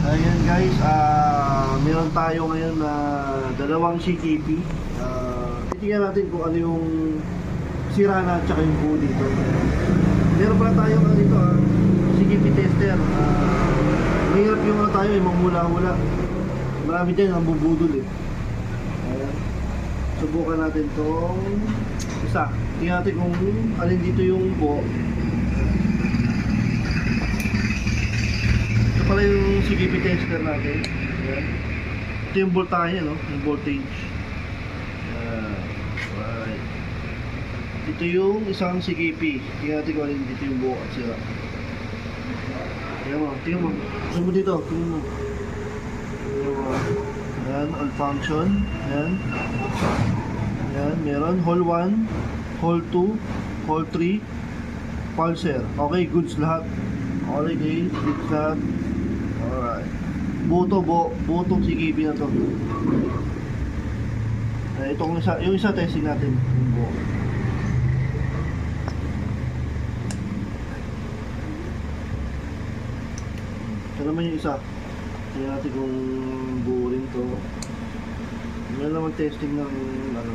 Ayan guys, meron tayo ngayon na dalawang CKP. Titingnan natin kung ano yung sira na at saka yung buo dito. Meron pala tayong dito, CKP tester. Mahirap yung tayo, yung mamula-hula. Marami dyan ang bubudol eh. Ayan. Subukan natin tong isa. Tingnan natin kung alin dito yung buo. Pala yung CKP tester natin. Ayan. Ito yung voltahe, no? Yung voltage. Right. Ito yung isang CKP. Tingnan natin kung alin dito yung buo at sira. Tingnan mo. Gusto mo dito. Tingnan mo. Ayan, all function. Ayan. Ayan, meron hole 1, hole 2, hole 3, pulser. Okay, goods lahat. Okay, goods lahat. Alright. Butong CKP na to. Itong isa, yung isa testing natin. Yung buo. Ito naman yung isa. Tingnan natin kung buo rin to. Meron naman testing ng ano.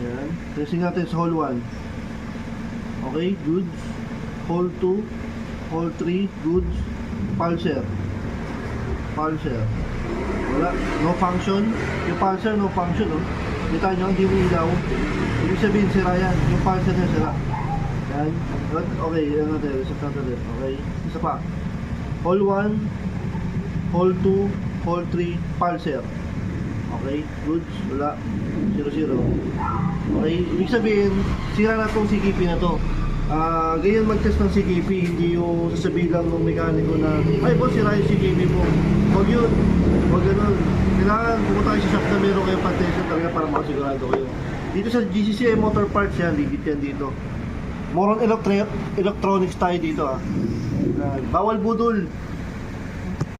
Yan. Testing natin sa hole 1. Okay, good. Hole 2, hole 3, goods, pulser. Wala, no function. Yung pulser, no function, no? Kita nyo, hindi mo ilaw. Ibig sabihin, sira yan. Yung pulser niya sira. Yan. Okay, yan natin. Reset natin. Okay, isa pa. Hole 1, hole 2, hole 3, pulser. Okay, goods, wala. 0, 0. Okay, ibig sabihin, sira na itong CKP na to. Ganyan mag-test ng CKP, hindi yung sasabihin lang ng mekaniko na ay boss, sira yung CKP mo. Huwag yun, huwag ganun. Kailangan pumunta kayo sa shop na meron kayong pag-test talaga para makasigurado kayo. Dito sa GCCI Motor Parts yan, ligit yan dito. More on electronics tayo dito bawal budol.